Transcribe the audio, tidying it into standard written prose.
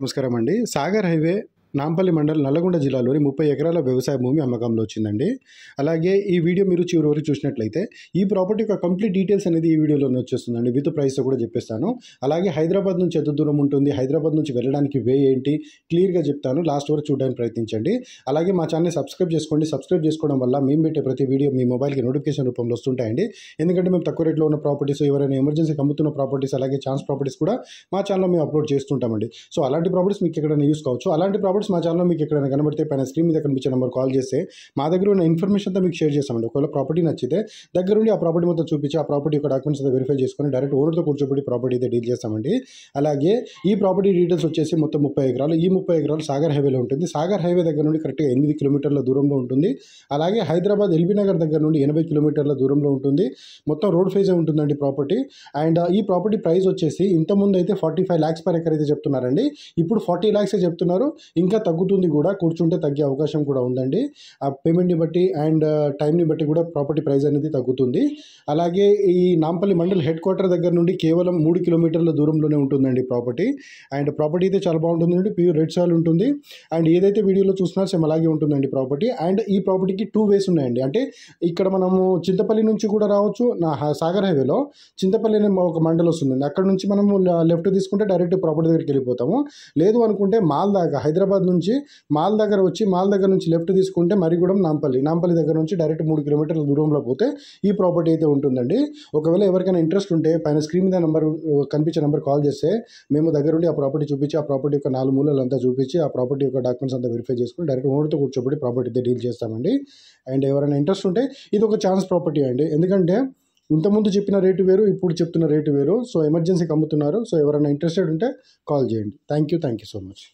నమస్కారం అండి. సాగర్ హైవే నాంపల్లి మండలం నల్లగొండ జిల్లాలోని 30 ఎకరాల వ్యవసాయ భూమి అమ్మకంలో వచ్చిందండి. అలాగే ఈ వీడియో మీరు చివరి వరకు చూసినట్లయితే ఈ ప్రాపర్టీ యొక్క కంప్లీట్ డీటెయిల్స్ అనేది ఈ వీడియోలోనే వచ్చేస్తుందండి. విత్ ప్రైస్తో కూడా చెప్పేస్తాను. అలాగే హైదరాబాద్ నుంచి ఎంత దూరం ఉంటుంది, హైదరాబాద్ నుంచి వెళ్ళడానికి వే ఏంటి క్లియర్గా చెప్తాను. లాస్ట్ వరకు చూడడానికి ప్రయత్నించండి. అలాగే మా ఛానల్ని సబ్స్క్రైబ్ చేసుకోండి. సబ్స్క్రైబ్ చేసుకోవడం వల్ల మేము పెట్టే ప్రతి వీడియో మీ మొబైల్కి నోటిఫికేషన్ రూపంలో వస్తుంటాయండి. ఎందుకంటే మేము తక్కువ రేట్లో ఉన్న ప్రాపర్టీస్, ఎవరైనా ఎమర్జెన్సీకి అమ్ముతున్న ప్రాపర్టీస్, అలాగే ఛాన్స్ ప్రాపర్టీస్ కూడా మా ఛానల్లో మేము అప్లోడ్ చేస్తుంటామండి. సో అలాంటి ప్రాపర్టీస్ మీకు ఎక్కడైనా యూస్ కావచ్చు. అలాంటి ప్రాపర్టీస్ మా ఛానల్లో మీకు ఎక్కడైనా కనబడితే పైన స్క్రీన్ మీద కనిపించే నెంబర్ కాల్ చేస్తే మా దగ్గర ఉన్న ఇన్ఫర్మేషన్ అంతా మీకు షేర్ చేస్తామండి. ఒకవేళ ప్రాపర్టీ నచ్చితే దగ్గరుండి ఆ ప్రాపర్టీ మొత్తం చూపించి ఆ ప్రాపర్టీ యొక్క డాక్యుమెంట్స్ అయితే వెరిఫై చేసుకొని డైరెక్ట్ ఓనర్తో కూర్చోబెట్టి ప్రాపర్టీ అయితే డీల్ చేస్తామండి. అలాగే ఈ ప్రాపర్టీ డీటెయిల్స్ వచ్చేసి మొత్తం 30 ఎకరాలు. ఈ 30 ఎకరాలు సాగర్ హైవేలో ఉంటుంది. సాగర్ హైవే దగ్గర నుండి కరెక్ట్గా 8 కిలోమీటర్ల దూరంలో ఉంటుంది. అలాగే హైదరాబాద్ ఎల్బీ నగర్ దగ్గర నుండి 80 కిలోమీటర్ల దూరంలో ఉంటుంది. మొత్తం రోడ్ ఫేజే ఉంటుందండి ప్రాపర్టీ. అండ్ ఈ ప్రాపర్టీ ప్రైస్ వచ్చేసి ఇంతకుముందు అయితే 45 lakhs per acre అయితే చెప్తున్నారండి. ఇప్పుడు 40 lakhs చెప్తున్నారు. ఇంకా తగ్గుతుంది కూడా, కూర్చుంటే తగ్గే అవకాశం కూడా ఉందండి. ఆ పేమెంట్ని బట్టి అండ్ టైంని బట్టి కూడా ప్రాపర్టీ ప్రైస్ అనేది తగ్గుతుంది. అలాగే ఈ నాంపల్లి మండల్ హెడ్ క్వార్టర్ దగ్గర నుండి కేవలం 3 కిలోమీటర్ల దూరంలోనే ఉంటుందండి ప్రాపర్టీ. అండ్ ప్రాపర్టీ అయితే చాలా బాగుంటుందండి. ప్యూర్ రెడ్ సాయిల్ ఉంటుంది. అండ్ ఏదైతే వీడియోలో చూస్తున్నారో సేమ్ అలాగే ఉంటుందండి ప్రాపర్టీ. అండ్ ఈ ప్రాపర్టీకి 2 ways ఉన్నాయండి. అంటే ఇక్కడ మనము చింతపల్లి నుంచి కూడా రావచ్చు. సాగర్ హైవేలో చింతపల్లి అనే ఒక మండల్ వస్తుందండి. అక్కడ నుంచి మనము లెఫ్ట్ తీసుకుంటే డైరెక్ట్ ప్రాపర్టీ దగ్గరికి వెళ్ళిపోతాము. లేదు అనుకుంటే మాల్ దాకా, హైదరాబాద్ నుంచి మాల్ దగ్గర వచ్చి మాల్ దగ్గర నుంచి లెఫ్ట్ తీసుకుంటే మరిగూడెం నాంపల్లి దగ్గర నుంచి డైరెక్ట్ 3 కిలోమీటర్ల దూరంలో పోతే ఈ ప్రాపర్టీ అయితే ఉంటుందండి. ఒకవేళ ఎవరికైనా ఇంట్రెస్ట్ ఉంటే పైన స్క్రీన్ మీద కనిపించే నెంబర్ కాల్ చేస్తే మేము దగ్గరుండి ఆ ప్రాపర్టీ చూపించి, ఆ ప్రాపర్టీ యొక్క 4 మూలలంతా చూపించి, ఆ ప్రాపర్టీ యొక్క డాక్యుమెంట్స్ అంతా వెరిఫై చేసుకుని డైరెక్ట్ ఓనర్తో కూర్చోబెట్టి ప్రాపర్టీ అయితే డీల్ చేస్తామండి. అండ్ ఎవరైనా ఇంట్రెస్ట్ ఉంటే ఇది ఒక ఛాన్స్ ప్రాపర్టీ అండి. ఎందుకంటే ఇంతకుముందు చెప్పిన రేటు వేరు, ఇప్పుడు చెప్తున్న రేటు వేరు. సో ఎమర్జెన్సీకి అమ్ముతున్నారు. సో ఎవరైనా ఇంట్రెస్టెడ్ ఉంటే కాల్ చేయండి. Thank you so much.